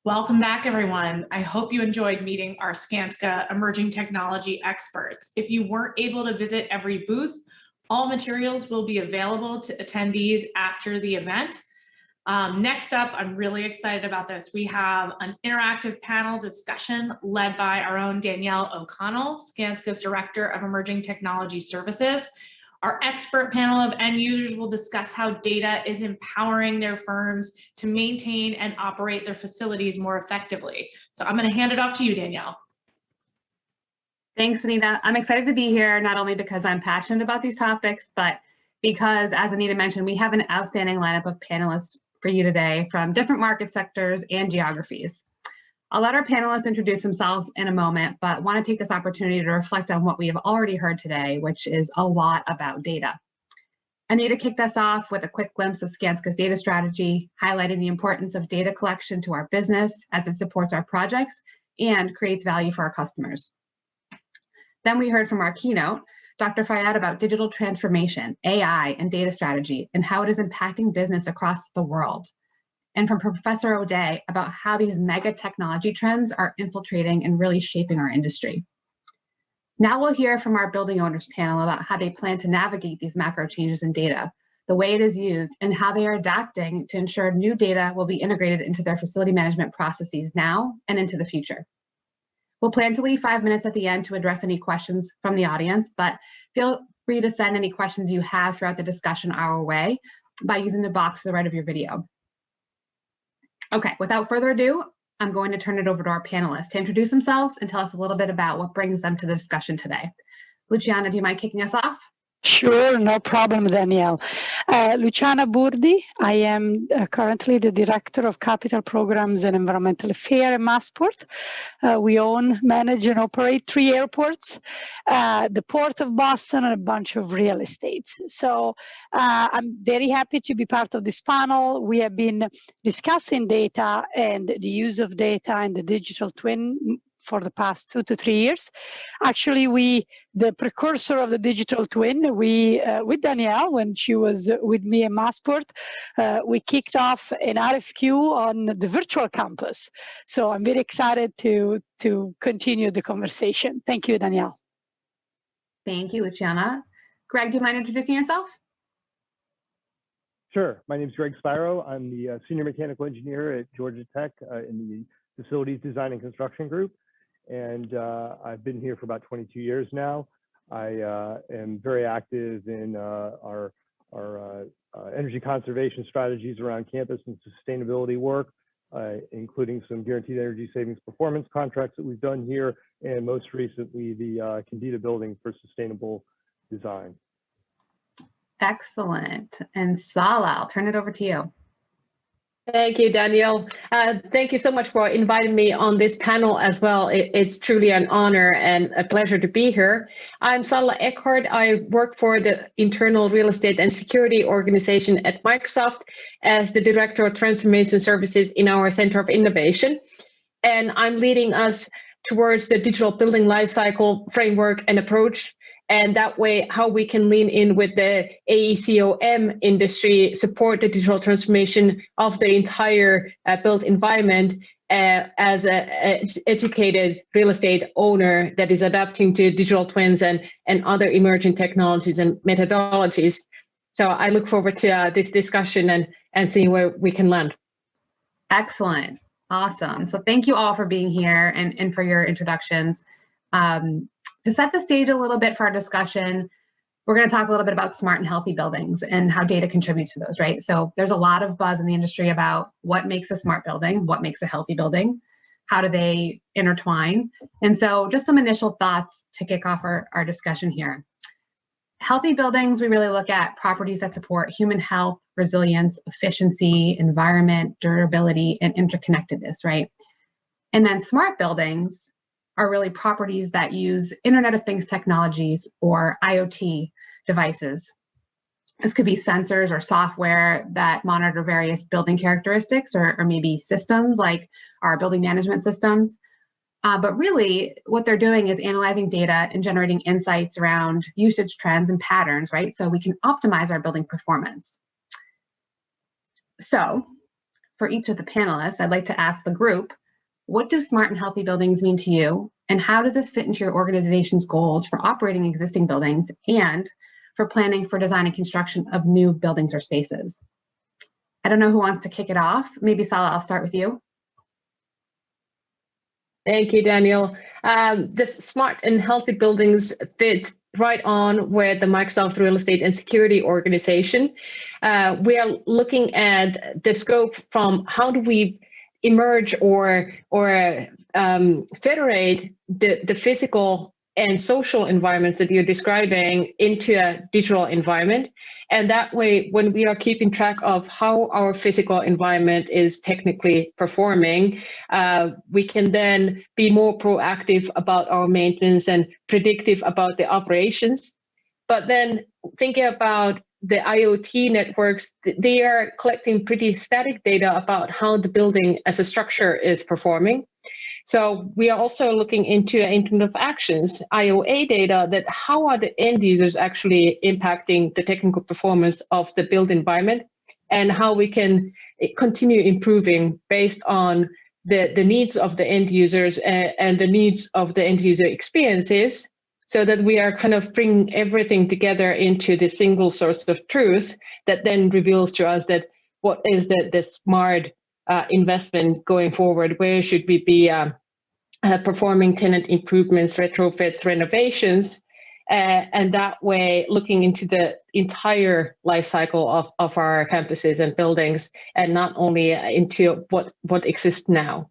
Welcome back, everyone. I hope you enjoyed meeting our Skanska emerging technology experts. If you weren't able to visit every booth, all materials will be available to attendees after the event. Next up, I'm really excited about this. We have an interactive panel discussion led by our own Danielle O'Connell, Skanska's Director of Emerging Technology Services. Our expert panel of end users will discuss how data is empowering their firms to maintain and operate their facilities more effectively. So I'm going to hand it off to you, Danielle. Thanks, Anita. I'm excited to be here, not only because I'm passionate about these topics, but because, as Anita mentioned, we have an outstanding lineup of panelists for you today from different market sectors and geographies. I'll let our panelists introduce themselves in a moment, but want to take this opportunity to reflect on what we have already heard today, which is a lot about data. Anita kicked us off with a quick glimpse of Skanska's data strategy, highlighting the importance of data collection to our business as it supports our projects and creates value for our customers. Then we heard from our keynote, Dr. Fayyad, about digital transformation, AI, and data strategy, and how it is impacting business across the world. And from Professor O'Day about how these mega technology trends are infiltrating and really shaping our industry. Now we'll hear from our building owners panel about how they plan to navigate these macro changes in data, the way it is used, and how they are adapting to ensure new data will be integrated into their facility management processes now and into the future. We'll plan to leave 5 minutes at the end to address any questions from the audience, but feel free to send any questions you have throughout the discussion our way by using the box to the right of your video. Okay, without further ado, I'm going to turn it over to our panelists to introduce themselves and tell us a little bit about what brings them to the discussion today. Luciana, do you mind kicking us off? Sure, no problem, Danielle. Luciana Burdi. I am currently the Director of Capital Programs and Environmental Affairs at Massport. We own, manage, and operate 3 airports, the Port of Boston, and a bunch of real estates. So I'm very happy to be part of this panel. We have been discussing data and the use of data and the digital twin for the past 2 to 3 years. Actually, the precursor of the digital twin, with Danielle, when she was with me at Massport, we kicked off an RFQ on the virtual campus. So I'm very excited to continue the conversation. Thank you, Danielle. Thank you, Luciana. Greg, do you mind introducing yourself? Sure. My name is Gegory Spiro. I'm the Senior Mechanical Engineer at Georgia Tech in the Facilities Design and Construction Group. And I've been here for about 22 years now. I am very active in our energy conservation strategies around campus and sustainability work, including some guaranteed energy savings performance contracts that we've done here, and most recently the Candida building for sustainable design. Excellent. And Salla, I'll turn it over to you. Thank you, Danielle. Thank you so much for inviting me on this panel as well. It's truly an honor and a pleasure to be here. I'm Salla Eckhardt. I work for the Internal Real Estate and Security Organization at Microsoft as the Director of Transformation Services in our Center of Innovation. And I'm leading us towards the digital building lifecycle framework and approach. And that way, how we can lean in with the AECOM industry, support the digital transformation of the entire built environment as an educated real estate owner that is adapting to digital twins and other emerging technologies and methodologies. So I look forward to this discussion and seeing where we can land. Excellent. Awesome. So thank you all for being here and for your introductions. To set the stage a little bit for our discussion, we're going to talk a little bit about smart and healthy buildings and how data contributes to those, right? So there's a lot of buzz in the industry about what makes a smart building, what makes a healthy building, how do they intertwine? And so just some initial thoughts to kick off our discussion here. Healthy buildings, we really look at properties that support human health, resilience, efficiency, environment, durability, and interconnectedness, right? And then smart buildings are really properties that use Internet of Things technologies or IoT devices. This could be sensors or software that monitor various building characteristics or maybe systems like our building management systems. But really what they're doing is analyzing data and generating insights around usage trends and patterns, right? So we can optimize our building performance. So for each of the panelists, I'd like to ask the group, what do smart and healthy buildings mean to you? And how does this fit into your organization's goals for operating existing buildings and for planning for design and construction of new buildings or spaces? I don't know who wants to kick it off. Maybe Salla, I'll start with you. Thank you, Danielle. The smart and healthy buildings fit right on with the Microsoft Real Estate and Security Organization. We are looking at the scope from how do we emerge or federate the physical and social environments that you're describing into a digital environment. And that way, when we are keeping track of how our physical environment is technically performing, we can then be more proactive about our maintenance and predictive about the operations. But then thinking about the IoT networks, they are collecting pretty static data about how the building as a structure is performing. So we are also looking into Internet of Actions, IOA data, that how are the end users actually impacting the technical performance of the built environment, and how we can continue improving based on the needs of the end users and the needs of the end user experiences, so that we are kind of bringing everything together into the single source of truth that then reveals to us that what is the smart investment going forward, where should we be performing tenant improvements, retrofits, renovations, and that way looking into the entire life cycle of our campuses and buildings, and not only into what exists now.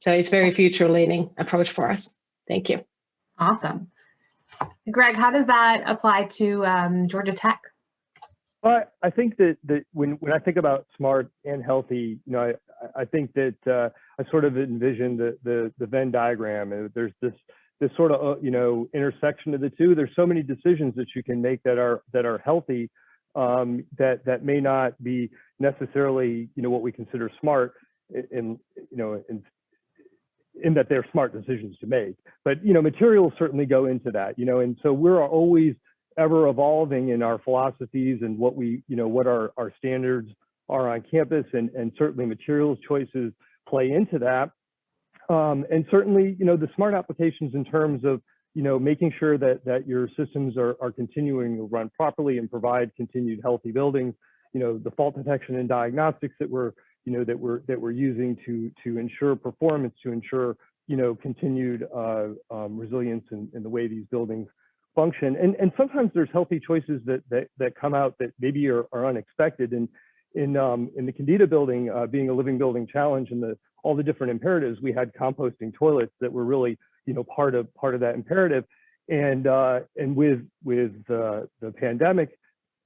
So it's very future-leaning approach for us. Thank you. Awesome. Greg, how does that apply to Georgia Tech? Well, I think that when I think about smart and healthy, I think that I sort of envision the Venn diagram, and there's this sort of intersection of the two. There's so many decisions that you can make that are healthy, that may not be necessarily what we consider smart in that they're smart decisions to make. But materials certainly go into that, and so we're always ever evolving in our philosophies and what our standards are on campus, and certainly materials choices play into that. And certainly, the smart applications in terms of, making sure that your systems are continuing to run properly and provide continued healthy buildings, the fault detection and diagnostics that we're using to ensure performance, to ensure, continued resilience in the way these buildings function. And sometimes there's healthy choices that come out that maybe are unexpected. And in the Candida building, being a living building challenge, and all the different imperatives, we had composting toilets that were really part of that imperative. And with the pandemic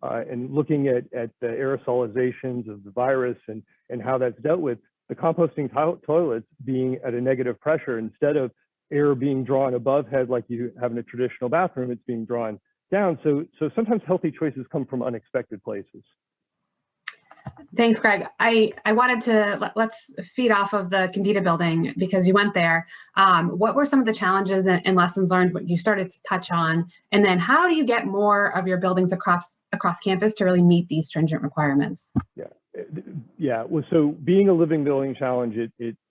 and looking at the aerosolizations of the virus and how that's dealt with, the composting toilets being at a negative pressure, instead of air being drawn above head like you have in a traditional bathroom, it's being drawn down. So sometimes healthy choices come from unexpected places. Thanks, Greg. I wanted to, let's feed off of the Candida building because you went there. What were some of the challenges and lessons learned, what you started to touch on? And then how do you get more of your buildings across campus to really meet these stringent requirements? Yeah. Well, so being a living building challenge,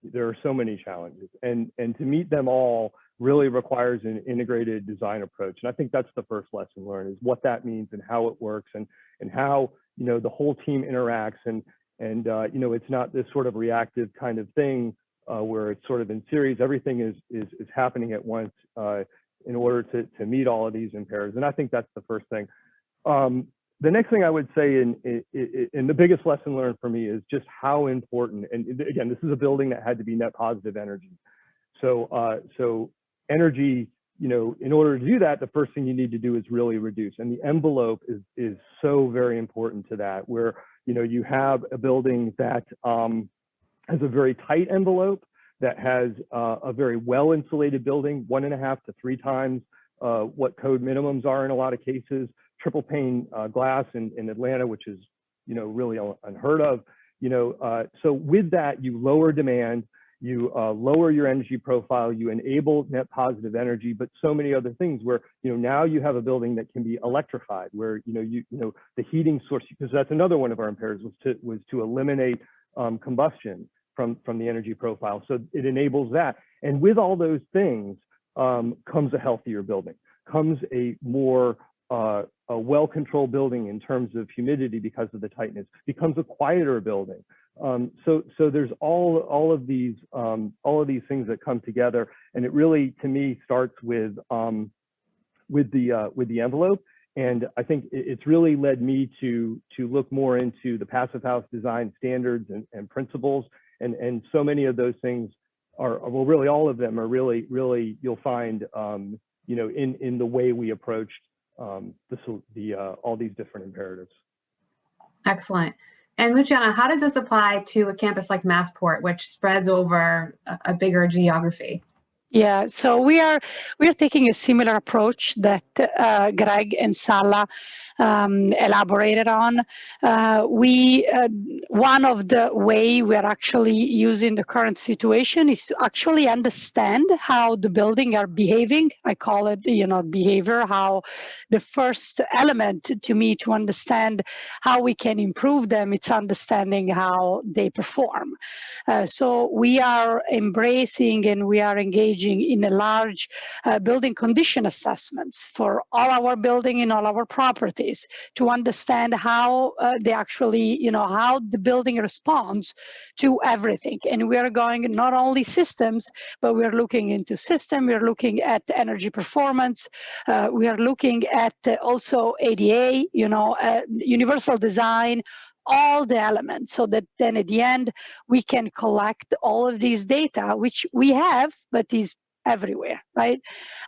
there are so many challenges, and to meet them all really requires an integrated design approach. And I think that's the first lesson learned, is what that means and how it works, and how the whole team interacts, and it's not this sort of reactive kind of thing where it's sort of in series. Everything is happening at once in order to meet all of these imperatives. And I think that's the first thing. The next thing I would say, and the biggest lesson learned for me, is just how important, and again, this is a building that had to be net positive energy. So energy, in order to do that, the first thing you need to do is really reduce. And the envelope is so very important to that, where, you have a building that has a very tight envelope, that has a very well insulated building, 1.5 to 3 times what code minimums are in a lot of cases, triple pane glass in Atlanta, which is, really unheard of. So with that, you lower demand, you lower your energy profile, you enable net positive energy, but so many other things where, now you have a building that can be electrified, where, the heating source, because that's another one of our imperatives, was to eliminate combustion from the energy profile. So it enables that. And with all those things comes a healthier building, comes a more a well-controlled building in terms of humidity because of the tightness, becomes a quieter building. So there's all of these things that come together, and it really, to me, starts with the envelope. And I think it's really led me to look more into the passive house design standards and principles, and so many of those things are, well, really all of them are really you'll find you know, in the way we approached all these different imperatives. Excellent. And Luciana, how does this apply to a campus like Massport, which spreads over a bigger geography? Yeah, so we're taking a similar approach that Greg and Salla elaborated on. One of the way we're actually using the current situation is to actually understand how the building are behaving. I call it, you know, behavior, how the first element to me to understand how we can improve them, it's understanding how they perform. So we are embracing and we are engaging in a large building condition assessments for all our building and all our properties to understand how they actually, you know, how the building responds to everything. And we are going not only systems, but we are looking into system, we are looking at energy performance, we are looking at also ADA, you know, universal design, all the elements, so that then at the end we can collect all of these data, which we have, but is everywhere, right?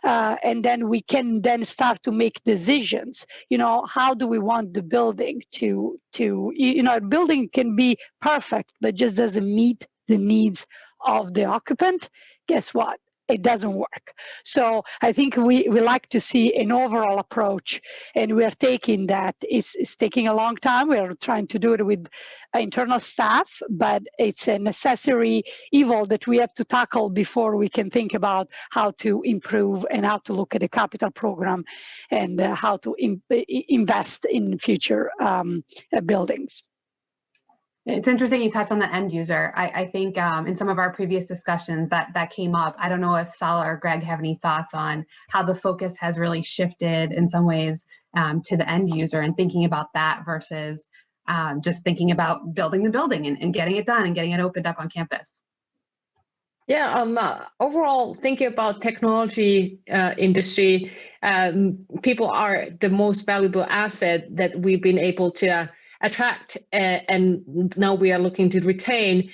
And then we can then start to make decisions. You know, how do we want the building to you know, a building can be perfect, but just doesn't meet the needs of the occupant. Guess what? It doesn't work. So I think we like to see an overall approach, and we are taking that. It's taking a long time. We are trying to do it with internal staff, but it's a necessary evil that we have to tackle before we can think about how to improve and how to look at a capital program and how to invest in future buildings. It's interesting you touched on the end user. I think in some of our previous discussions that came up. I don't know if Salla or Greg have any thoughts on how the focus has really shifted in some ways to the end user and thinking about that versus just thinking about building the building and getting it done and getting it opened up on campus. Yeah, overall, thinking about technology industry, people are the most valuable asset that we've been able to attract, and now we are looking to retain.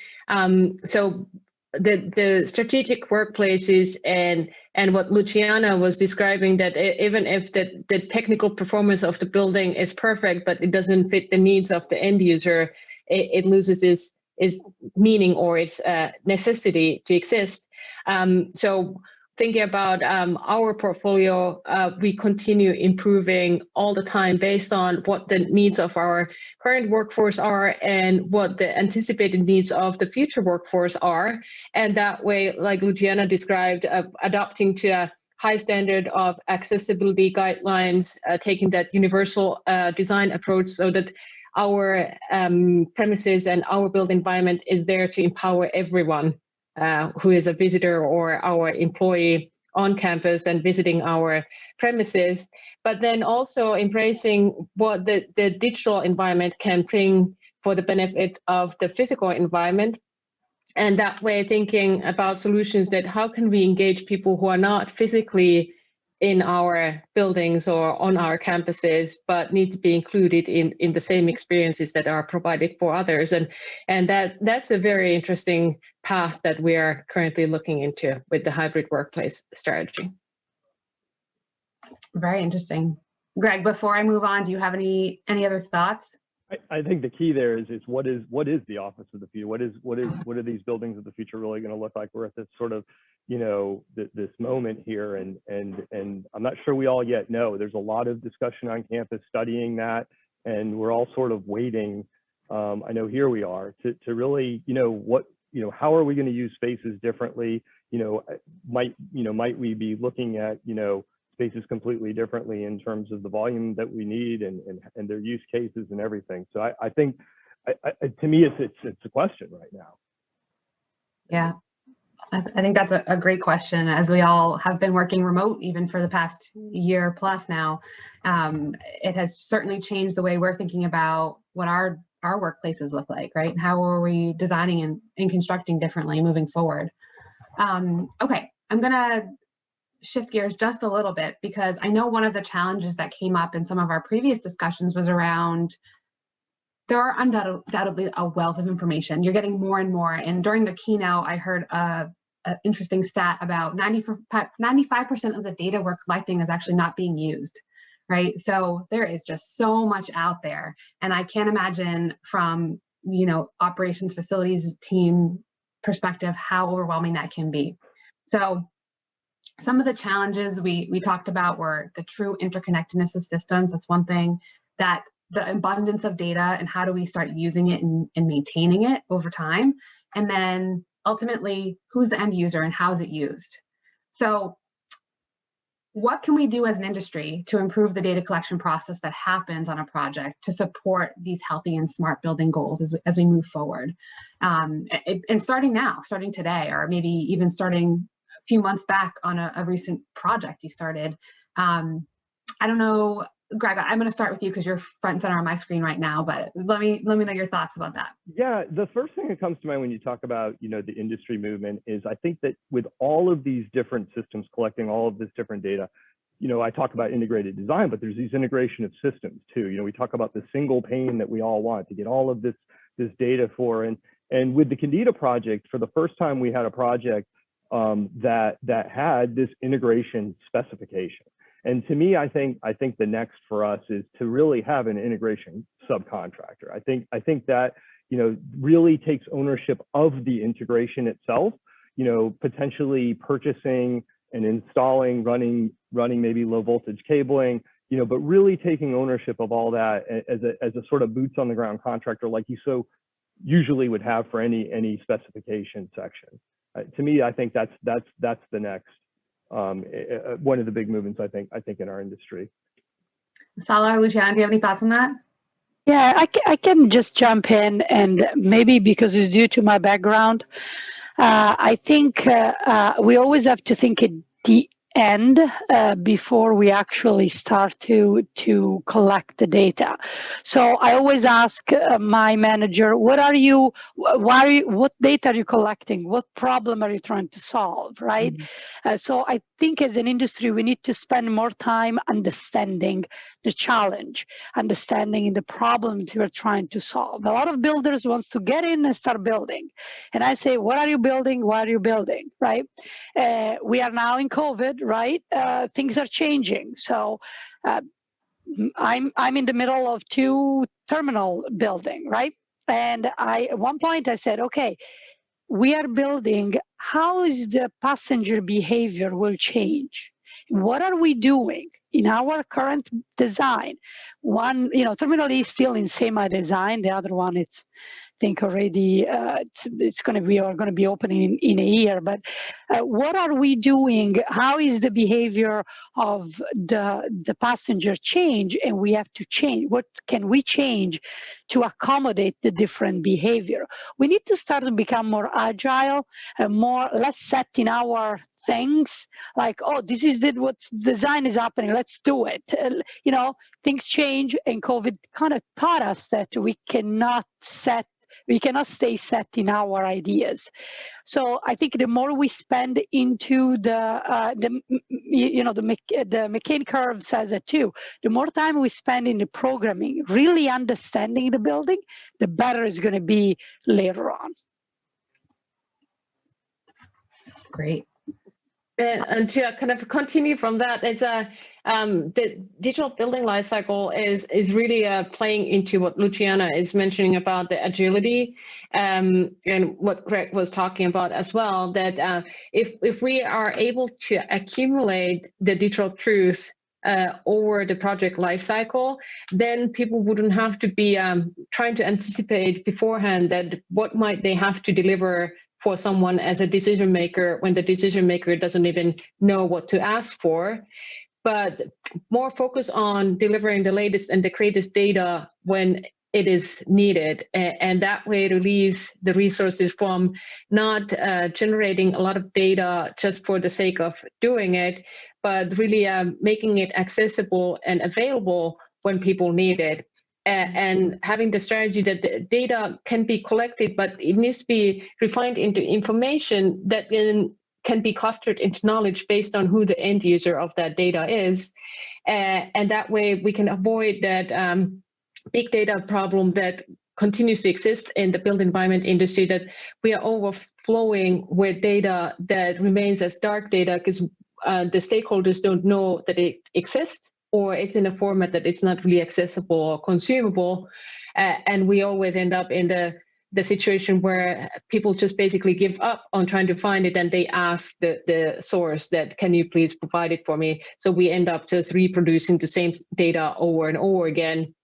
So the strategic workplaces and what Luciana was describing, that even if the technical performance of the building is perfect, but it doesn't fit the needs of the end user, it loses its meaning or its necessity to exist. So thinking about our portfolio, we continue improving all the time based on what the needs of our current workforce are and what the anticipated needs of the future workforce are. And that way, like Luciana described, adapting to a high standard of accessibility guidelines, taking that universal design approach so that our premises and our built environment is there to empower everyone who is a visitor or our employee on campus and visiting our premises, but then also embracing what the digital environment can bring for the benefit of the physical environment. And that way thinking about solutions that how can we engage people who are not physically in our buildings or on our campuses, but need to be included in the same experiences that are provided for others. And that's a very interesting path that we are currently looking into with the hybrid workplace strategy. Very interesting. Greg, before I move on, do you have any other thoughts? I think the key there is what is the office of the future? What are these buildings of the future really going to look like? We're at this sort of, you know, this moment here, and I'm not sure we all yet know. There's a lot of discussion on campus studying that, and we're all sort of waiting. I know here we are to really, how are we going to use spaces differently? Might we be looking at, spaces completely differently in terms of the volume that we need and their use cases and everything. So I think to me, it's a question right now. Yeah, I think that's a great question. As we all have been working remote even for the past year plus now, it has certainly changed the way we're thinking about what our workplaces look like, right? And how are we designing and constructing differently moving forward? Okay, I'm gonna shift gears just a little bit, because I know one of the challenges that came up in some of our previous discussions was around, there are undoubtedly a wealth of information. You're getting more and more. And during the keynote, I heard an interesting stat about 95% of the data we're collecting is actually not being used, right? So there is just so much out there. And I can't imagine from, operations facilities team perspective, how overwhelming that can be. So some of the challenges we talked about were the true interconnectedness of systems. That's one thing. That the abundance of data and how do we start using it and maintaining it over time. And then ultimately, who's the end user and how is it used? So what can we do as an industry to improve the data collection process that happens on a project to support these healthy and smart building goals as we move forward? And starting now, starting today, or maybe even starting a few months back on a recent project you started. I don't know, Greg, I'm going to start with you because you're front and center on my screen right now, but let me know your thoughts about that. Yeah, the first thing that comes to mind when you talk about, the industry movement is, I think that with all of these different systems collecting all of this different data, I talk about integrated design, but there's these integration of systems too. We talk about the single pane that we all want to get all of this data for. And with the Candida project, for the first time, we had a project that had this integration specification. And to me, I think the next for us is to really have an integration subcontractor. I think that really takes ownership of the integration itself. Potentially purchasing and installing, running maybe low voltage cabling. But really taking ownership of all that as a sort of boots on the ground contractor, like you so usually would have for any specification section. To me, I think that's the next. One of the big movements I think in our industry. Salla or Luciana, do you have any thoughts on that? Yeah, I can just jump in, and maybe because it's due to my background, I think we always have to think at the end before we actually start to collect the data. So I always ask my manager, what data are you collecting? What problem are you trying to solve, right? Mm-hmm. So I think as an industry, we need to spend more time understanding the challenge, understanding the problems we're trying to solve. A lot of builders wants to get in and start building. And I say, what are you building? Why are you building, right? We are now in COVID, right? Things are changing. So I'm in the middle of 2 terminal building, right? And at one point I said, okay, we are building, how is the passenger behavior will change? What are we doing in our current design? One, terminal E is still in semi-design. The other one, it's, I think already it's going to be opening in a year. But what are we doing? How is the behavior of the passenger change? And we have to change. What can we change to accommodate the different behavior? We need to start to become more agile, less set in our things, like, oh, this is what design is happening, let's do it. Things change, and COVID kind of taught us that we cannot stay set in our ideas. So I think the more we spend into the McCain curve says it too. The more time we spend in the programming, really understanding the building, the better it's going to be later on. Great. And to kind of continue from that, it's the digital building lifecycle is really playing into what Luciana is mentioning about the agility, and what Greg was talking about as well. That if we are able to accumulate the digital truth over the project lifecycle, then people wouldn't have to be trying to anticipate beforehand that what might they have to deliver for someone as a decision maker when the decision maker doesn't even know what to ask for, but more focus on delivering the latest and the greatest data when it is needed, and that way release the resources from not generating a lot of data just for the sake of doing it, but really making it accessible and available when people need it. And having the strategy that the data can be collected, but it needs to be refined into information that then can be clustered into knowledge based on who the end user of that data is. And that way we can avoid that big data problem that continues to exist in the built environment industry, that we are overflowing with data that remains as dark data because the stakeholders don't know that it exists, or it's in a format that it's not really accessible or consumable. And we always end up in the situation where people just basically give up on trying to find it, and they ask the source that, can you please provide it for me? So we end up just reproducing the same data over and over again.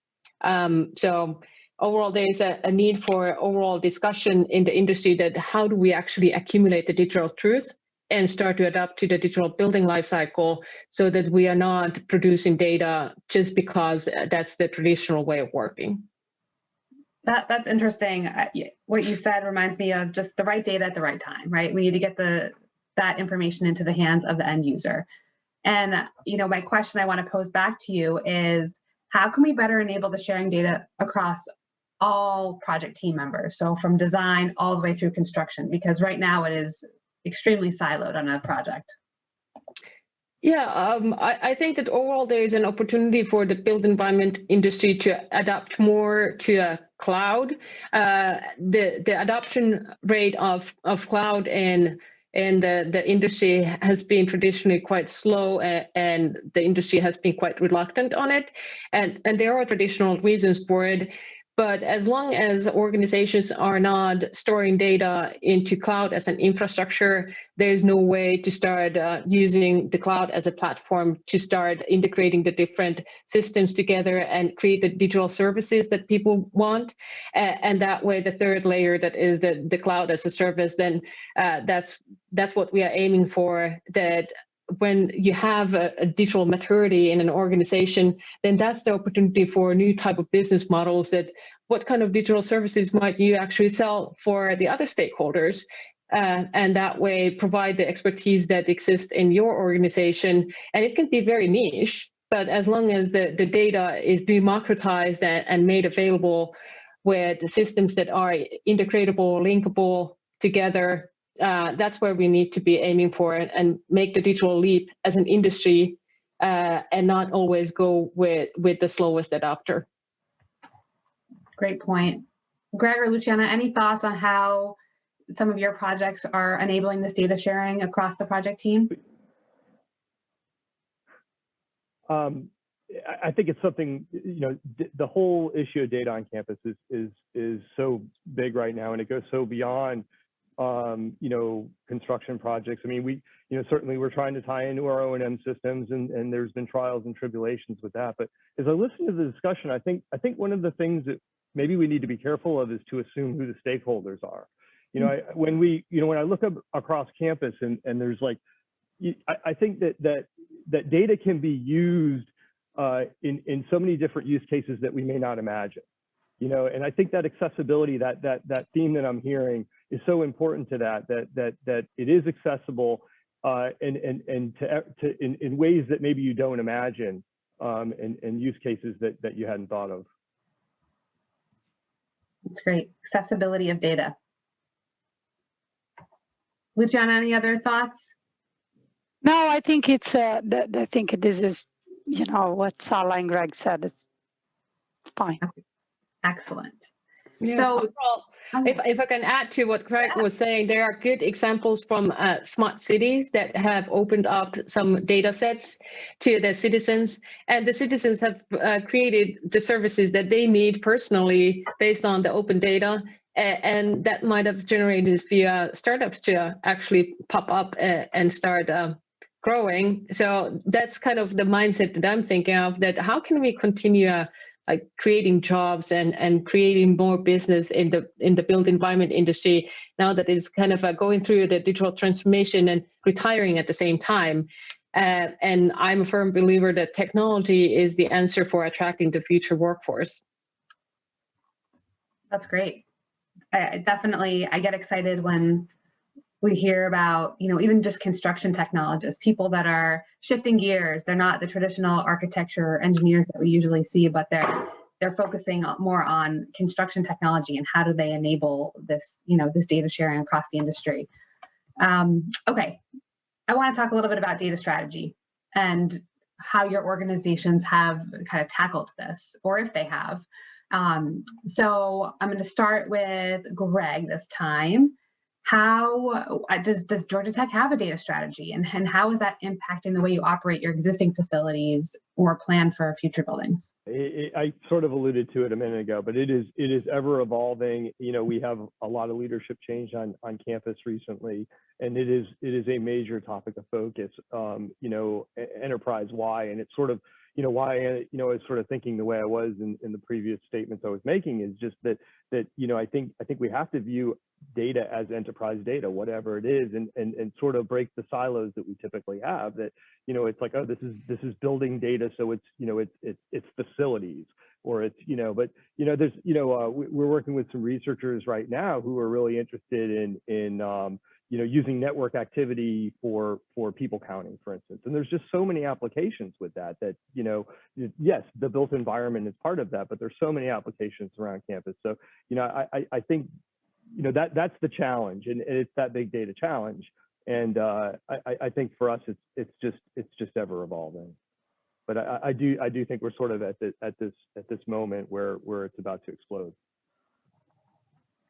So overall, there is a need for overall discussion in the industry that how do we actually accumulate the digital truth and start to adapt to the digital building lifecycle, so that we are not producing data just because that's the traditional way of working. That's interesting. What you said reminds me of just the right data at the right time, right? We need to get that information into the hands of the end user. And my question I want to pose back to you is, how can we better enable the sharing data across all project team members? So from design all the way through construction, because right now it is extremely siloed on a project. Yeah, I think that overall there is an opportunity for the built environment industry to adapt more to a cloud. The adoption rate of cloud and the industry has been traditionally quite slow, and the industry has been quite reluctant on it. And there are traditional reasons for it. But as long as organizations are not storing data into cloud as an infrastructure, there's no way to start using the cloud as a platform to start integrating the different systems together and create the digital services that people want. And that way, the third layer that is the cloud as a service, then that's what we are aiming for, that when you have a digital maturity in an organization, then that's the opportunity for a new type of business models, that what kind of digital services might you actually sell for the other stakeholders, and that way provide the expertise that exists in your organization. And it can be very niche, but as long as the data is democratized and made available with the systems that are integratable, linkable together, that's where we need to be aiming for, and make the digital leap as an industry, and not always go with the slowest adopter. Great point. Greg or Luciana, any thoughts on how some of your projects are enabling this data sharing across the project team? I think it's something, the whole issue of data on campus is so big right now, and it goes so beyond construction projects. I mean, we, certainly we're trying to tie into our O&M systems, and there's been trials and tribulations with that. But as I listen to the discussion, I think one of the things that maybe we need to be careful of is to assume who the stakeholders are. When I look up across campus, and there's like, I think that data can be used in so many different use cases that we may not imagine. And I think that accessibility, that theme that I'm hearing, is so important to that it is accessible in ways that maybe you don't imagine, and use cases that you hadn't thought of. That's great. Accessibility of data. Luciana, any other thoughts? No, I think it's. I think this is, what Salla and Greg said. It's fine. Excellent. Yeah, So, overall, if I can add to what Greg was saying, there are good examples from smart cities that have opened up some data sets to the citizens, and the citizens have created the services that they need personally based on the open data, and that might have generated the startups to actually pop up and start growing. So that's kind of the mindset that I'm thinking of, that how can we continue like creating jobs and creating more business in the built environment industry now that it's kind of going through the digital transformation and retiring at the same time. And I'm a firm believer that technology is the answer for attracting the future workforce. That's great. I get excited when we hear about, even just construction technologists, people that are shifting gears. They're not the traditional architecture engineers that we usually see, but they're focusing more on construction technology and how do they enable this, this data sharing across the industry. Okay, I want to talk a little bit about data strategy and how your organizations have kind of tackled this, or if they have. So I'm going to start with Greg this time. How does Georgia Tech have a data strategy, and how is that impacting the way you operate your existing facilities or plan for future buildings? I sort of alluded to it a minute ago, but it is ever evolving. We have a lot of leadership change on campus recently, and it is a major topic of focus, enterprise-wide. And it's sort of, why I was sort of thinking the way I was in the previous statements I was making is just that I think we have to view data as enterprise data, whatever it is, and sort of break the silos that we typically have. That it's like, oh, this is building data, so it's facilities, or it's but there's we're working with some researchers right now who are really interested in using network activity for people counting, for instance. And there's just so many applications with that yes, the built environment is part of that, but there's so many applications around campus. So I think that's the challenge, and it's that big data challenge. And I think for us it's just ever evolving. But I do think we're sort of at this moment where it's about to explode.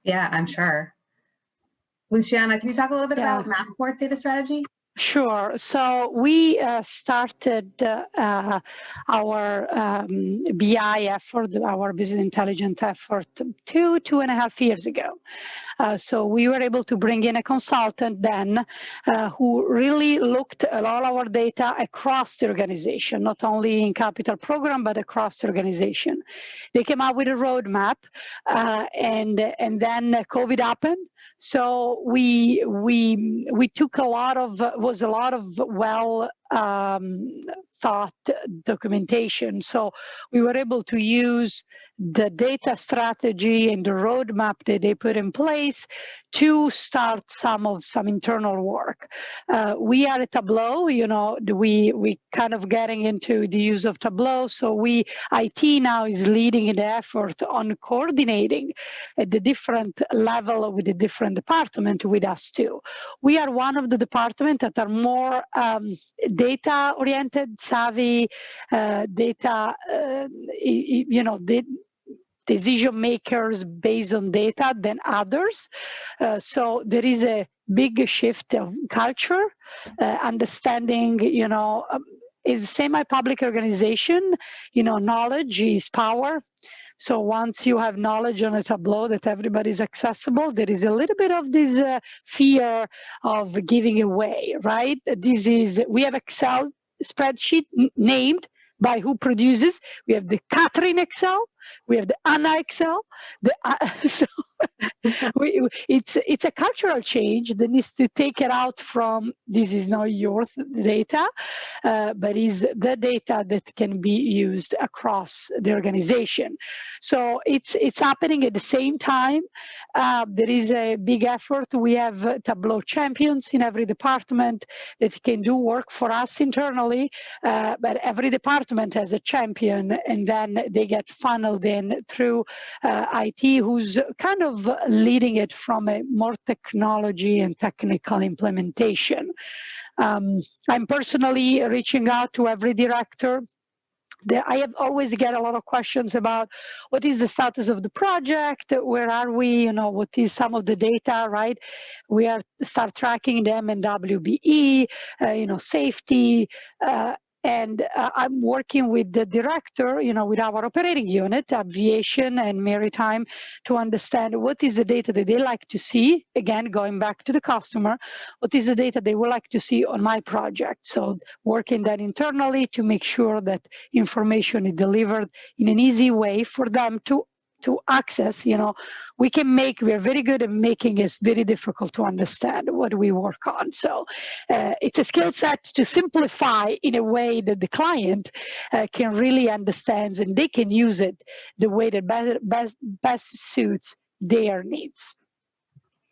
Yeah, I'm sure. Luciana, can you talk a little bit about Massport's data strategy? Sure. So we started our BI effort, our business intelligence effort, 2.5 years ago. So we were able to bring in a consultant then who really looked at all our data across the organization, not only in capital program, but across the organization. They came up with a roadmap, and then COVID happened. So we took a lot of well thought documentation. So we were able to use the data strategy and the roadmap that they put in place to start some internal work. We are at Tableau, we kind of getting into the use of Tableau. So IT now is leading the effort on coordinating at the different level with the different department with us too. We are one of the departments that are more data oriented, savvy, data, decision makers based on data than others. So there is a big shift of culture, understanding, is semi-public organization, knowledge is power. So once you have knowledge on a Tableau that everybody's accessible, there is a little bit of this fear of giving away, right? We have Excel spreadsheet named by who produces. We have the Catherine Excel, we have the Anna Excel. It's a cultural change that needs to take it out from this is not your data, but is the data that can be used across the organization. So it's happening at the same time. There is a big effort. We have Tableau champions in every department that can do work for us internally, but every department has a champion, and then they get funneled in through IT, who's kind of leading it from a more technology and technical implementation. I'm personally reaching out to every director. I have always get a lot of questions about what is the status of the project, where are we, what is some of the data, right? We start tracking them in WBE, safety, and I'm working with the director, with our operating unit, aviation and maritime, to understand what is the data that they like to see. Again, going back to the customer, what is the data they would like to see on my project? So working that internally to make sure that information is delivered in an easy way for them to to access, we are very good at making it very difficult to understand what we work on. So it's a skill set to simplify in a way that the client can really understand, and they can use it the way that best suits their needs.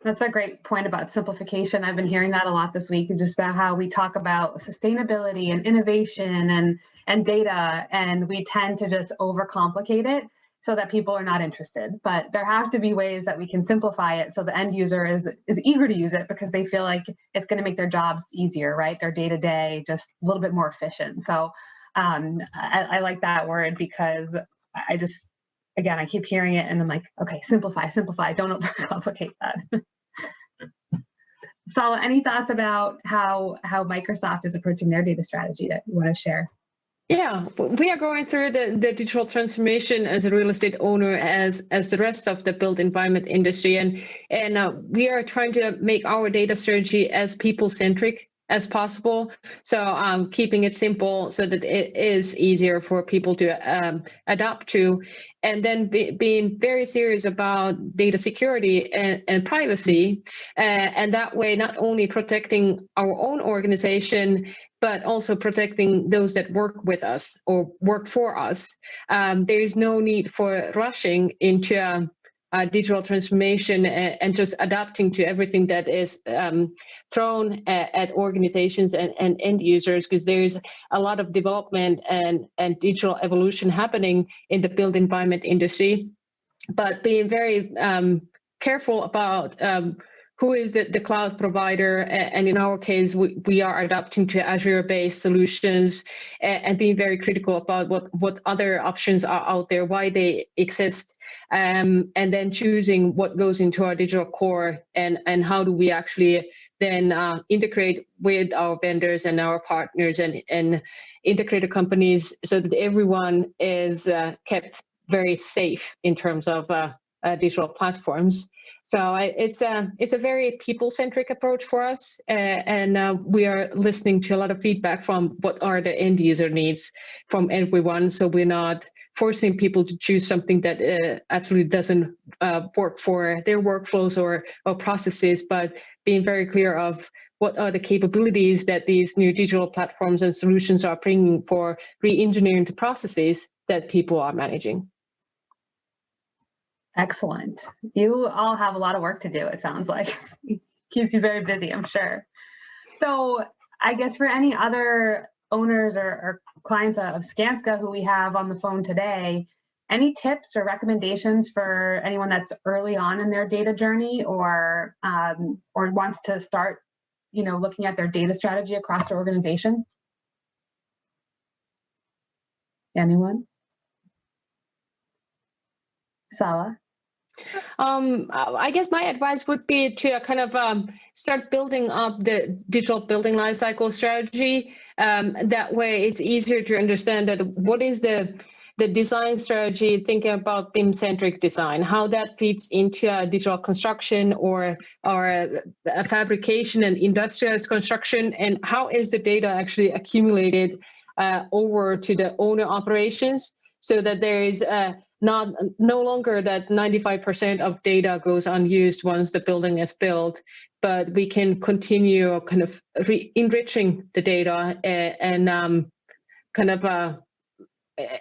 That's a great point about simplification. I've been hearing that a lot this week, just about how we talk about sustainability and innovation and data, and we tend to just overcomplicate it so that people are not interested. But there have to be ways that we can simplify it so the end user is eager to use it because they feel like it's going to make their jobs easier, right? Their day-to-day just a little bit more efficient. So I like that word because I just, again, I keep hearing it and I'm like, okay, simplify, don't overcomplicate that. Salla, any thoughts about how Microsoft is approaching their data strategy that you want to share? Yeah, we are going through the digital transformation as a real estate owner as the rest of the built environment industry, and we are trying to make our data strategy as people-centric as possible. So keeping it simple so that it is easier for people to adapt to, and then being very serious about data security and privacy, and that way not only protecting our own organization, but also protecting those that work with us or work for us. There is no need for rushing into digital transformation and just adapting to everything that is thrown at organizations and end users, because there is a lot of development and digital evolution happening in the built environment industry. But being very careful about who is the cloud provider, and in our case, we are adapting to Azure-based solutions, and being very critical about what other options are out there, why they exist, and then choosing what goes into our digital core, and how do we actually then integrate with our vendors and our partners and integrated companies so that everyone is kept very safe in terms of digital platforms. So it's a very people-centric approach for us, and we are listening to a lot of feedback from what are the end user needs from everyone. So we're not forcing people to choose something that actually doesn't work for their workflows or processes, but being very clear of what are the capabilities that these new digital platforms and solutions are bringing for re-engineering the processes that people are managing. Excellent. You all have a lot of work to do, it sounds like. It keeps you very busy, I'm sure. So I guess for any other owners or clients of Skanska who we have on the phone today, any tips or recommendations for anyone that's early on in their data journey or wants to start, looking at their data strategy across their organization? Anyone? Salla? I guess my advice would be to kind of start building up the digital building lifecycle strategy. That way it's easier to understand that what is the design strategy, thinking about BIM-centric design, how that feeds into digital construction or a fabrication and industrial construction, and how is the data actually accumulated over to the owner operations, so that there is no longer that 95% of data goes unused once the building is built, but we can continue kind of enriching the data and kind of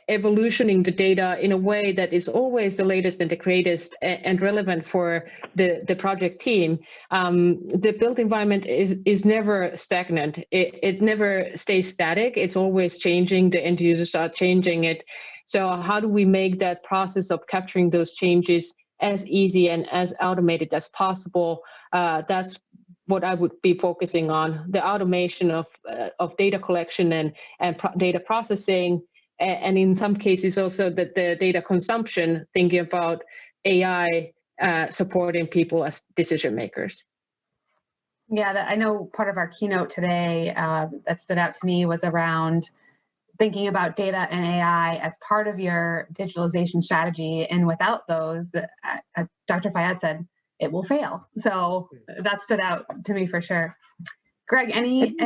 evolutioning the data in a way that is always the latest and the greatest and relevant for the project team. The built environment is never stagnant. It never stays static. It's always changing. The end users are changing it. So how do we make that process of capturing those changes as easy and as automated as possible? That's what I would be focusing on, the automation of data collection and data processing, and in some cases also the data consumption, thinking about AI supporting people as decision makers. Yeah, I know part of our keynote today that stood out to me was around thinking about data and AI as part of your digitalization strategy, and without those, Dr. Fayad said, it will fail. So that stood out to me for sure. Greg, any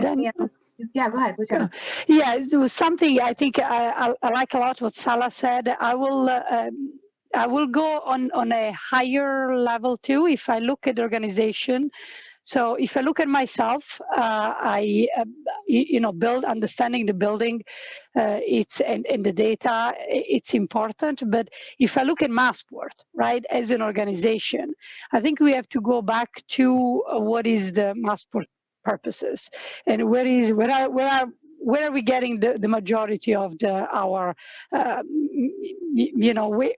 yeah, go ahead, Luciana. Yeah, it was something I think I like a lot what Salla said. I will I will go on a higher level too. If I look at organization, so if I look at myself, build understanding the building, and the data, it's important. But if I look at Massport, right, as an organization, I think we have to go back to what is the Massport purposes, and where are we getting the majority of our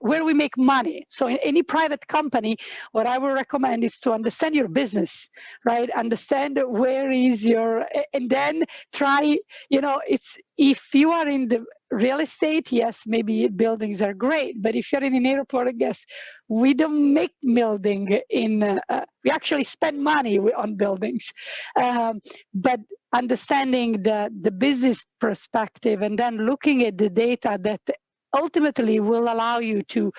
where we make money. So in any private company, what I would recommend is to understand your business, right? Understand where is your, and then try, it's, if you are in the real estate, yes, maybe buildings are great, but if you're in an airport, I guess we don't make building we actually spend money on buildings, but understanding the business perspective and then looking at the data that ultimately will allow you to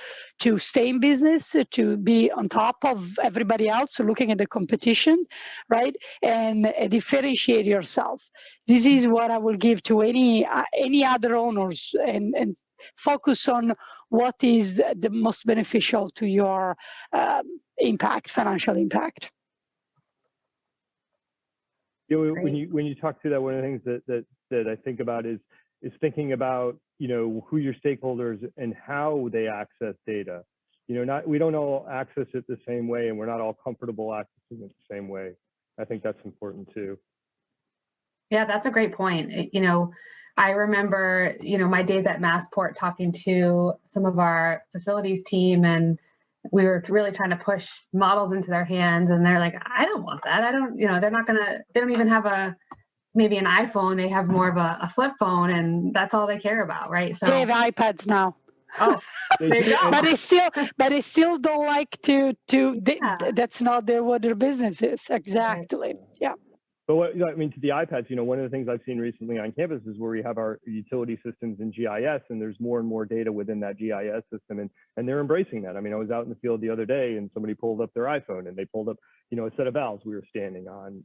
stay in business, to be on top of everybody else, looking at the competition, right, and differentiate yourself. This is what I will give to any other owners, and focus on what is the most beneficial to your impact, financial impact. When you talk through that, one of the things that I think about is thinking about who your stakeholders and how they access data. We don't all access it the same way, and we're not all comfortable accessing it the same way. I think that's important too. Yeah, that's a great point. I remember, my days at Massport talking to some of our facilities team, and we were really trying to push models into their hands, and they're like, I don't want that. I don't, they don't even have maybe an iPhone. They have more of a flip phone, and that's all they care about, right? So they have iPads now. Oh, there you go. But they still don't like to Yeah. That's not what their business is. Exactly. Right. Yeah. But to the iPads, one of the things I've seen recently on campus is where we have our utility systems in GIS, and there's more and more data within that GIS system, and they're embracing that. I was out in the field the other day, and somebody pulled up their iPhone, and they pulled up, a set of valves we were standing on,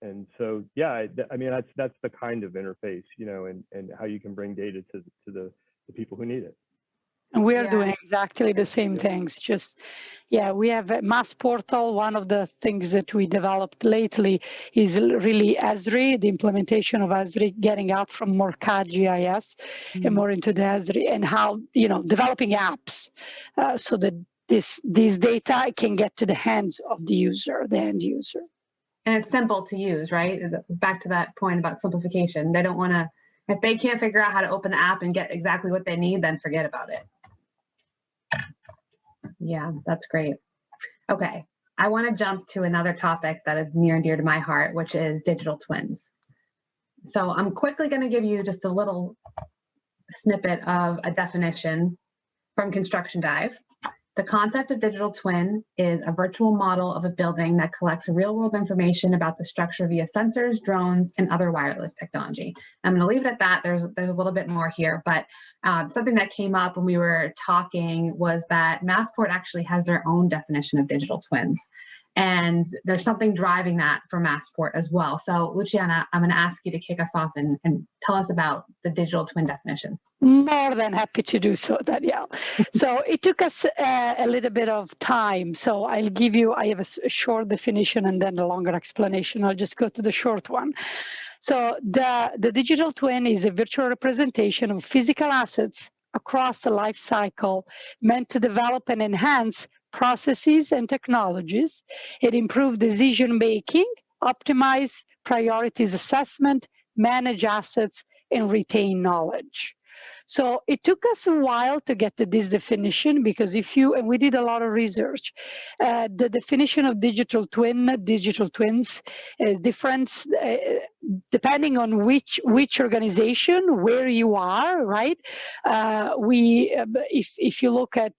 and so, yeah, that's the kind of interface, and how you can bring data to the people who need it. And we are doing exactly the same things. Just, we have a Mass Portal. One of the things that we developed lately is really Esri, the implementation of Esri, getting out from more CAD GIS and more into the Esri, and how, developing apps so that this data can get to the hands of the user, the end user. And it's simple to use, right? Back to that point about simplification. They don't want to, if they can't figure out how to open the app and get exactly what they need, then forget about it. Yeah, that's great. Okay, I want to jump to another topic that is near and dear to my heart, which is digital twins. So I'm quickly going to give you just a little snippet of a definition from Construction Dive. The concept of digital twin is a virtual model of a building that collects real-world information about the structure via sensors, drones, and other wireless technology. I'm going to leave it at that. There's a little bit more here, but something that came up when we were talking was that Massport actually has their own definition of digital twins. And there's something driving that for Massport as well. So Luciana, I'm going to ask you to kick us off and tell us about the digital twin definition. More than happy to do so, Danielle. So it took us a little bit of time. So I have a short definition and then a longer explanation. I'll just go to the short one. So the digital twin is a virtual representation of physical assets across the life cycle meant to develop and enhance processes and technologies. It improves decision making, optimize priorities assessment, manage assets, and retain knowledge. So it took us a while to get to this definition, because and we did a lot of research, the definition of digital twins is different depending on which organization, where you are, right? If you look at,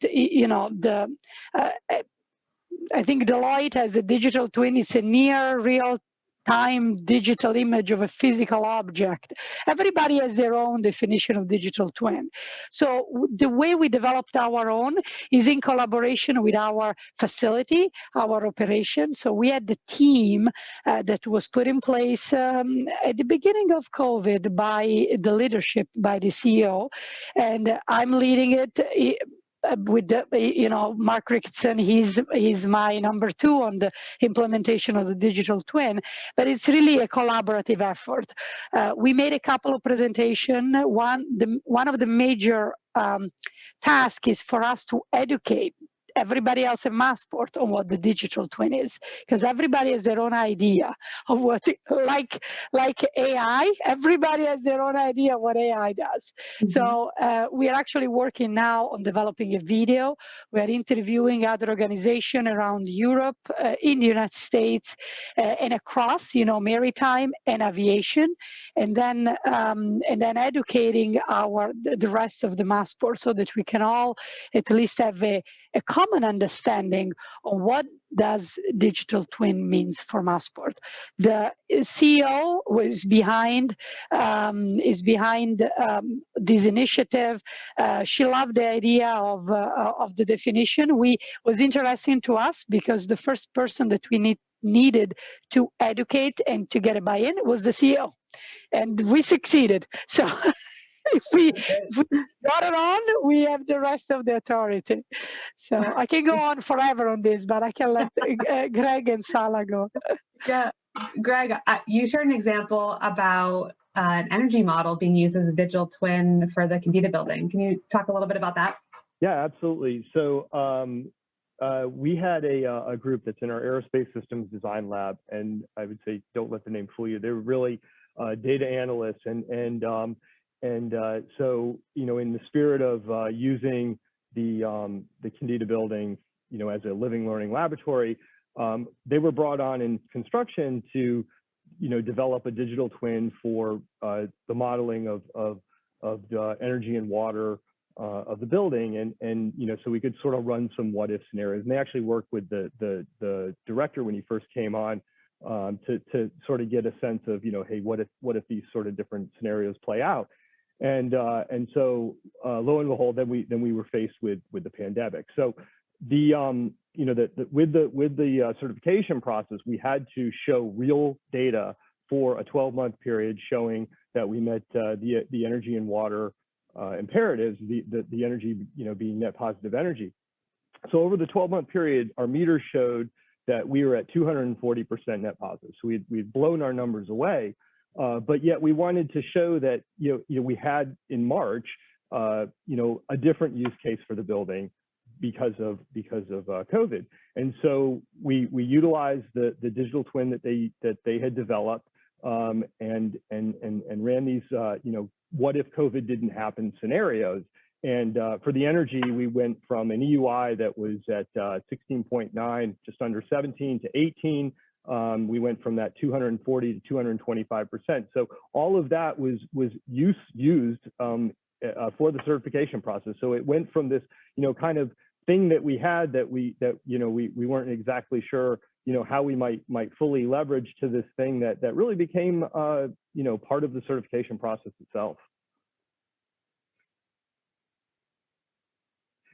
I think Deloitte has a digital twin. It's a near real-time digital image of a physical object. Everybody has their own definition of digital twin. So the way we developed our own is in collaboration with our facility, our operation. So we had the team that was put in place at the beginning of COVID by the leadership, by the CEO, and I'm leading it. with Mark Ricketson. He's my number 2 on the implementation of the digital twin, but it's really a collaborative effort. We made a couple of presentations. One of the major tasks is for us to educate everybody else in Massport on what the digital twin is, because everybody has their own idea of what, like AI, everybody has their own idea of what AI does. So we are actually working now on developing a video. We are interviewing other organizations around Europe, in the United States, and across, maritime and aviation, and then educating the rest of the Massport so that we can all at least have a common understanding of what does digital twin means for Massport. The CEO was behind this initiative. She loved the idea of the definition. Was interesting to us because the first person that we needed to educate and to get a buy-in was the CEO, and we succeeded. So. If we got it on, we have the rest of the authority. So I can go on forever on this, but I can let Greg and Salla go. Yeah, Greg, you shared an example about an energy model being used as a digital twin for the Candida building. Can you talk a little bit about that? Yeah, absolutely. So we had a group that's in our aerospace systems design lab, and I would say don't let the name fool you. They were really data analysts, and so, in the spirit of using the Candida building, as a living learning laboratory, they were brought on in construction to, develop a digital twin for the modeling of the energy and water of the building, and so we could sort of run some what if scenarios. And they actually worked with the director when he first came on to sort of get a sense of, hey, what if these sort of different scenarios play out. And so lo and behold, then we were faced with the pandemic. So with the certification process, we had to show real data for a 12-month period showing that we met the energy and water imperatives, the energy being net positive energy. So over the 12-month period, our meters showed that we were at 240% net positive. So we'd blown our numbers away. But yet we wanted to show that we had in March a different use case for the building because of COVID, and so we utilized the digital twin that they had developed and ran these what if COVID didn't happen scenarios. And for the energy, we went from an EUI that was at 16.9, just under 17, to 18. We went from that 240 to 225%. So all of that was used for the certification process. So it went from this, kind of thing that we had that we weren't exactly sure, how we might fully leverage, to this thing that really became, part of the certification process itself.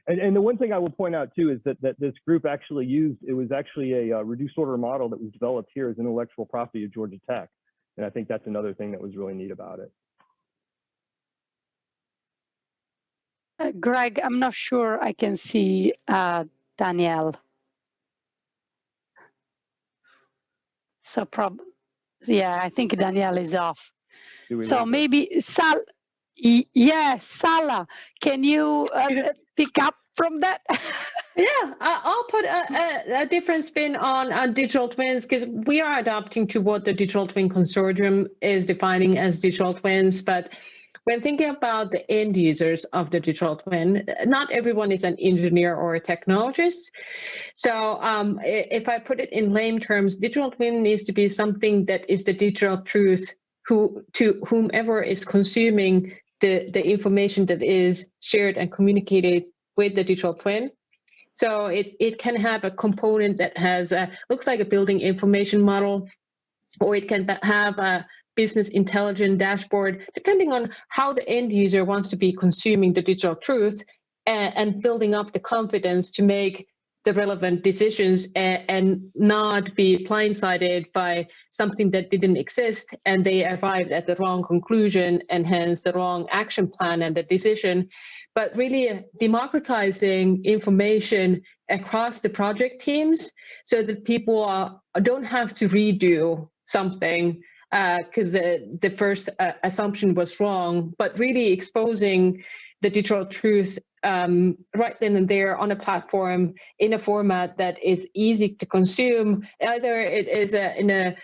And the one thing I will point out too is that this group actually was actually a reduced order model that was developed here as intellectual property of Georgia Tech. And I think that's another thing that was really neat about it. Greg, I'm not sure I can see Danielle. So yeah, I think Danielle is off. So maybe Salla, can you pick up from that? Yeah, I'll put a different spin on digital twins, because we are adapting to what the Digital Twin Consortium is defining as digital twins. But when thinking about the end users of the digital twin, not everyone is an engineer or a technologist. So if I put it in lame terms, digital twin needs to be something that is the digital truth to whomever is consuming the information that is shared and communicated with the digital twin. So it can have a component that has looks like a building information model, or it can have a business intelligence dashboard, depending on how the end user wants to be consuming the digital truth, and building up the confidence to make the relevant decisions and not be blindsided by something that didn't exist and they arrived at the wrong conclusion and hence the wrong action plan and the decision. But really democratizing information across the project teams so that people don't have to redo something because the first assumption was wrong, but really exposing the digital truth right then and there on a platform in a format that is easy to consume. Either it is in a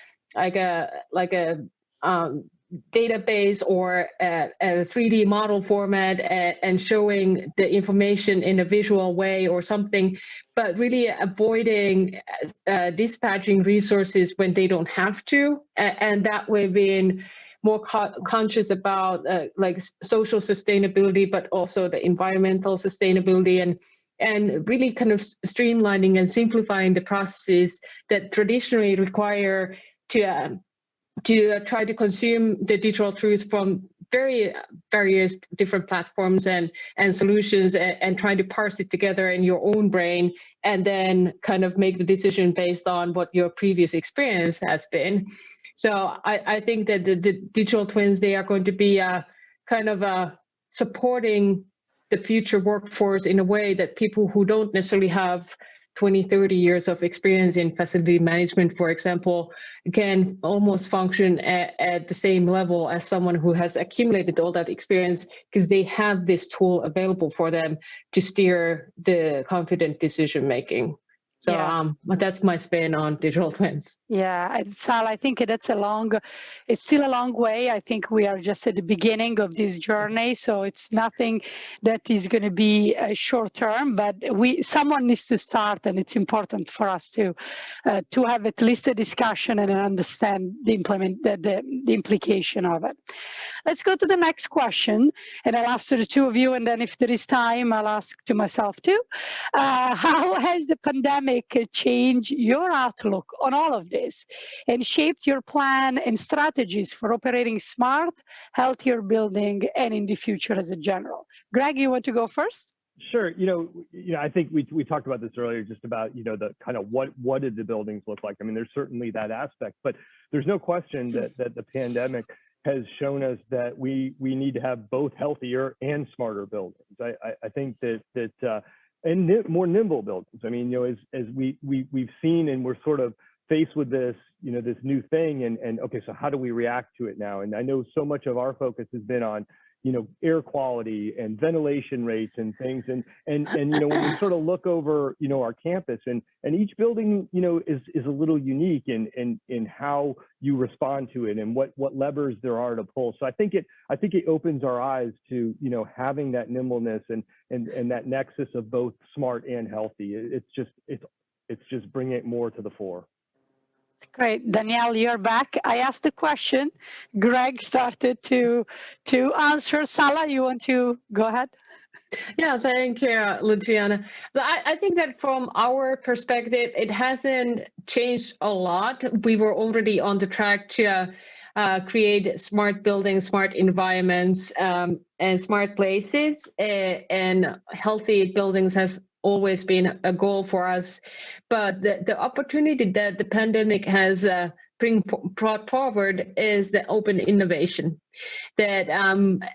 database or a 3D model format and showing the information in a visual way or something, but really avoiding dispatching resources when they don't have to, and that way being more conscious about like social sustainability, but also the environmental sustainability, and really kind of streamlining and simplifying the processes that traditionally require to try to consume the digital truth from various different platforms and solutions and trying to parse it together in your own brain and then kind of make the decision based on what your previous experience has been. So I think that the digital twins, they are going to be kind of supporting the future workforce in a way that people who don't necessarily have 20, 30 years of experience in facility management, for example, can almost function at the same level as someone who has accumulated all that experience because they have this tool available for them to steer the confident decision making. So Yeah. But that's my spin on digital twins. Yeah, and Sal, I think it's still a long way. I think we are just at the beginning of this journey, so it's nothing that is going to be short term. But someone needs to start, and it's important for us to have at least a discussion and understand the implication of it. Let's go to the next question, and I'll ask to the two of you, and then if there is time, I'll ask to myself too. How has the pandemic changed your outlook on all of this and shaped your plan and strategies for operating smart, healthier building and in the future as a general? Greg, you want to go first? Sure. I think we talked about this earlier, just about, the kind of what did the buildings look like? I mean, there's certainly that aspect, but there's no question that the pandemic has shown us that we need to have both healthier and smarter buildings. I think that and more nimble buildings. I mean, as we've seen, and we're sort of faced with this, this new thing, and okay, so how do we react to it now? And I know so much of our focus has been on, air quality and ventilation rates and things, and when we sort of look over, our campus, and each building, is a little unique in how you respond to it and what levers there are to pull. So I think it opens our eyes to, having that nimbleness and that nexus of both smart and healthy. It's just bringing it more to the fore. Great. Danielle, you're back. I asked the question. Greg started to answer. Salla, you want to go ahead? Yeah, thank you, Luciana. I think that from our perspective, it hasn't changed a lot. We were already on the track to create smart buildings, smart environments, and smart places, and healthy buildings has always been a goal for us. But the opportunity that the pandemic has brought forward is the open innovation. That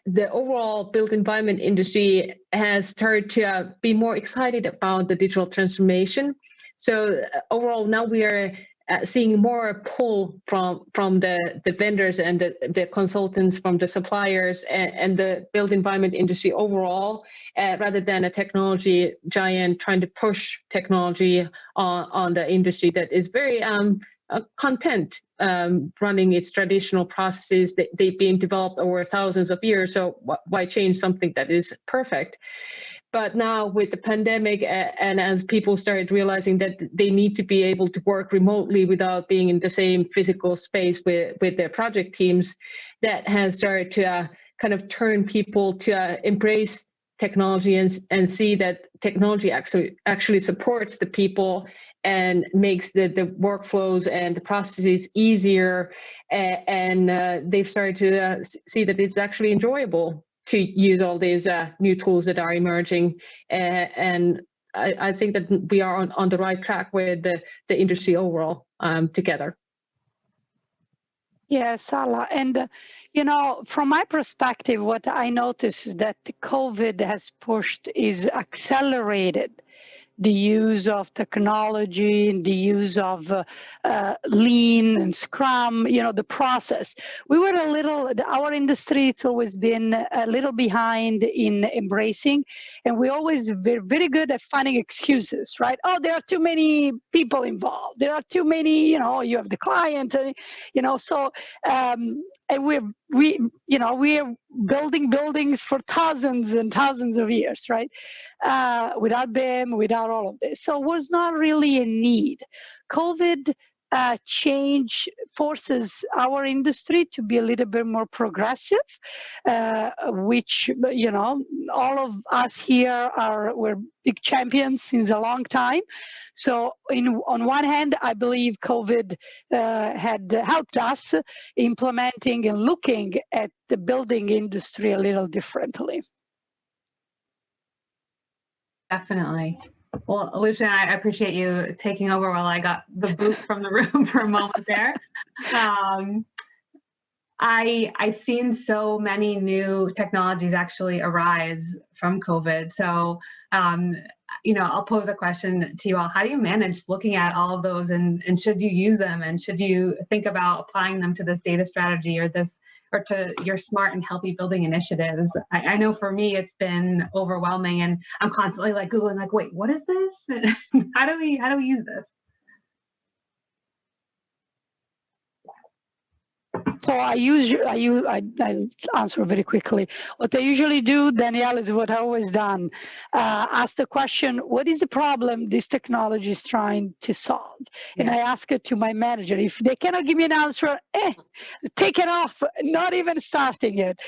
the overall built environment industry has started to be more excited about the digital transformation. So overall, now we are seeing more pull from the vendors and the consultants, from the suppliers and the built environment industry overall, rather than a technology giant trying to push technology on the industry that is very content running its traditional processes. They've been developed over thousands of years, so why change something that is perfect? But now with the pandemic, and as people started realizing that they need to be able to work remotely without being in the same physical space with their project teams, that has started to kind of turn people to embrace technology and see that technology actually supports the people and makes the workflows and the processes easier, and they've started to see that it's actually enjoyable to use all these new tools that are emerging, and I think that we are on the right track with the industry overall together. Yeah, Salla. And, from my perspective, what I notice is that COVID has is accelerated the use of technology and the use of lean and scrum, the process. We were our industry, it's always been a little behind in embracing, and we always very good at finding excuses, right? Oh, there are too many people involved. There are too many, you have the client, so, and we're building buildings for thousands and thousands of years, right? Without BIM, without all of this. So it was not really a need. COVID change forces our industry to be a little bit more progressive, which, all of us here we're big champions since a long time. So on one hand, I believe COVID had helped us implementing and looking at the building industry a little differently. Definitely. Well, Luciana, I appreciate you taking over while I got the boot from the room for a moment there. I've seen so many new technologies actually arise from COVID. So, I'll pose a question to you all. How do you manage looking at all of those, and should you use them, and should you think about applying them to this data strategy or to your smart and healthy building initiatives? I know for me, it's been overwhelming, and I'm constantly like Googling, like, wait, what is this? How do we use this? So I answer very quickly. What I usually do, Danielle, is what I've always done. Ask the question, what is the problem this technology is trying to solve? Yeah. And I ask it to my manager. If they cannot give me an answer, take it off, not even starting it.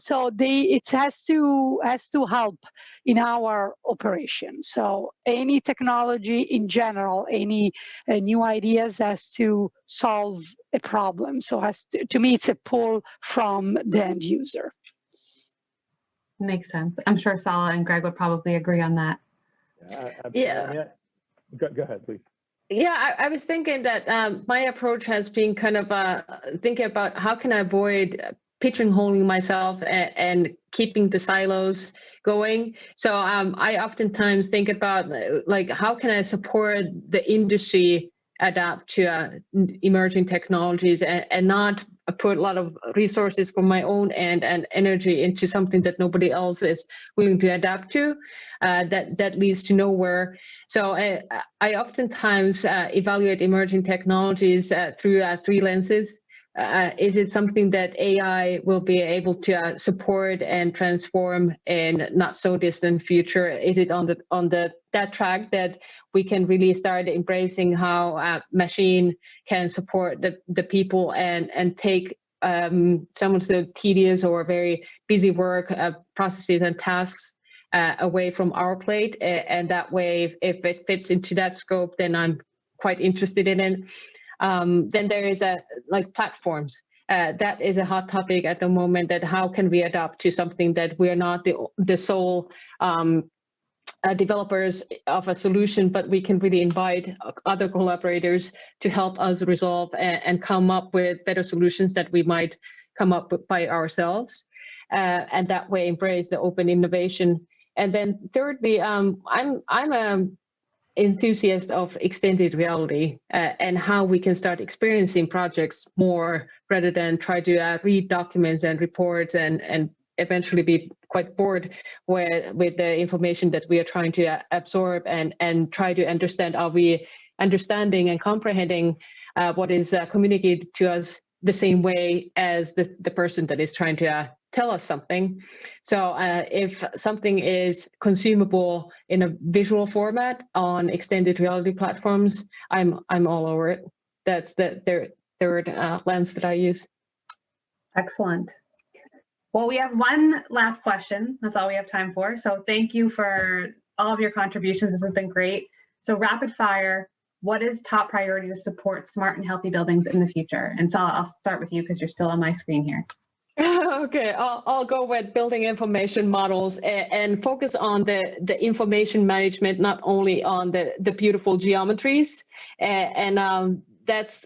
So it has to help in our operation. So any technology in general, any new ideas has to solve a problem. So to me, it's a pull from the end user. Makes sense. I'm sure Salla and Greg would probably agree on that. Yeah. Go ahead, please. Yeah, I was thinking that my approach has been kind of thinking about how can I avoid pigeonholing myself and keeping the silos going. So I oftentimes think about like, how can I support the industry adapt to emerging technologies and not put a lot of resources from my own end and energy into something that nobody else is willing to adapt to, that leads to nowhere. So I oftentimes evaluate emerging technologies through three lenses. Is it something that AI will be able to support and transform in not so distant future? Is it on that track that we can really start embracing how machine can support the people and take some of the tedious or very busy work processes and tasks away from our plate? And that way, if it fits into that scope, then I'm quite interested in it. Then there is like platforms. That is a hot topic at the moment, that how can we adapt to something that we are not the sole developers of a solution, but we can really invite other collaborators to help us resolve and come up with better solutions that we might come up with by ourselves, and that way embrace the open innovation. And then thirdly, I'm an enthusiast of extended reality and how we can start experiencing projects more rather than try to read documents and reports and eventually be quite bored with the information that we are trying to absorb and try to understand, are we understanding and comprehending what is communicated to us the same way as the person that is trying to tell us something. So if something is consumable in a visual format on extended reality platforms, I'm all over it. That's the third lens that I use. Excellent. Well, we have one last question. That's all we have time for. So thank you for all of your contributions. This has been great. So rapid fire, what is top priority to support smart and healthy buildings in the future? And Salla, I'll start with you because you're still on my screen here. Okay, I'll go with building information models and focus on the information management, not only on the beautiful geometries. And that's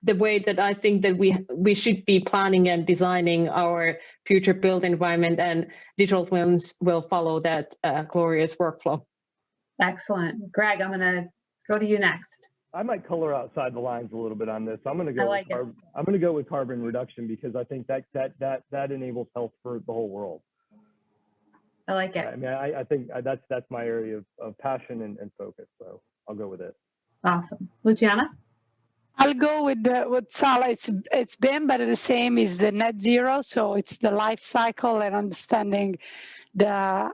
the way that I think that we should be planning and designing our future built environment, and digital twins will follow that glorious workflow. Excellent. Greg, I'm going to go to you next. I might color outside the lines a little bit on this. I'm going to go. I'm going to go with carbon reduction, because I think that enables health for the whole world. I like it. I mean, I think that's my area of passion and focus. So I'll go with it. Awesome. Luciana? I'll go with Salla. It's BIM, but the same is the net zero. So it's the life cycle and understanding how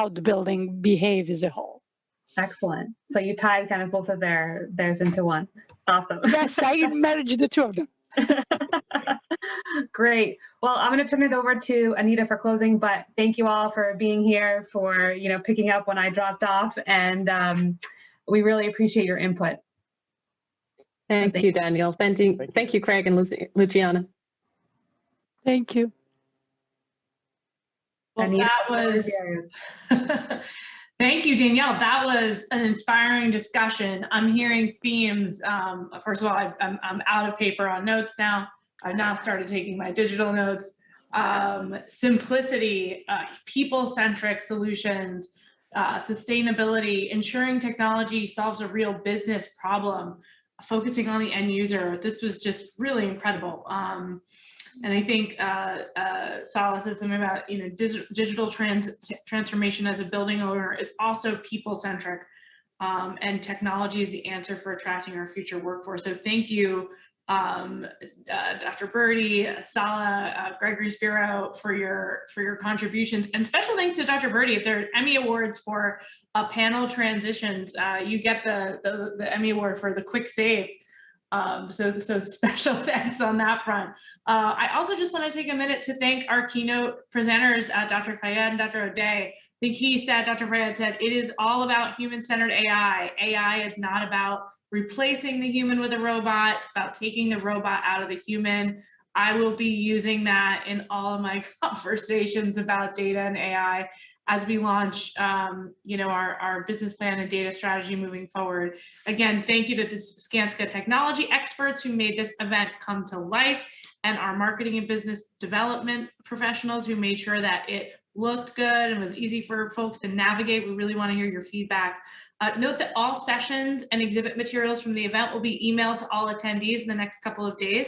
the building behaves as a whole. Excellent. So you tied kind of both of theirs into one. Awesome. Yes, I merged the two of them. Great. Well, I'm going to turn it over to Anita for closing, but thank you all for being here, for picking up when I dropped off, and we really appreciate your input. Thank you, Danielle. Thank you, Craig and Luciana. Thank you. Well, Anita, that was. Thank you, Danielle. That was an inspiring discussion. I'm hearing themes. First of all, I'm out of paper on notes now. I've now started taking my digital notes. Simplicity, people-centric solutions, sustainability, ensuring technology solves a real business problem, focusing on the end user. This was just really incredible. And I think Salla said something about digital transformation as a building owner is also people-centric, and technology is the answer for attracting our future workforce. So thank you, Dr. Burdi, Salla, Gegory Spiro, for your contributions, and special thanks to Dr. Burdi. If there are Emmy Awards for panel transitions, you get the Emmy Award for the quick save. So special thanks on that front. I also just want to take a minute to thank our keynote presenters, Dr. Fayed and Dr. O'Day. I think Dr. Fayed said, it is all about human-centered AI. AI is not about replacing the human with a robot. It's about taking the robot out of the human. I will be using that in all of my conversations about data and AI as we launch our business plan and data strategy moving forward. Again, thank you to the Skanska technology experts who made this event come to life, and our marketing and business development professionals who made sure that it looked good and was easy for folks to navigate. We really want to hear your feedback. Note that all sessions and exhibit materials from the event will be emailed to all attendees in the next couple of days.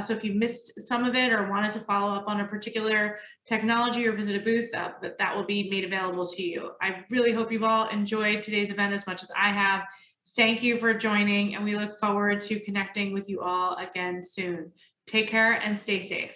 So if you missed some of it or wanted to follow up on a particular technology or visit a booth, that will be made available to you. I really hope you've all enjoyed today's event as much as I have. Thank you for joining, and we look forward to connecting with you all again soon. Take care and stay safe.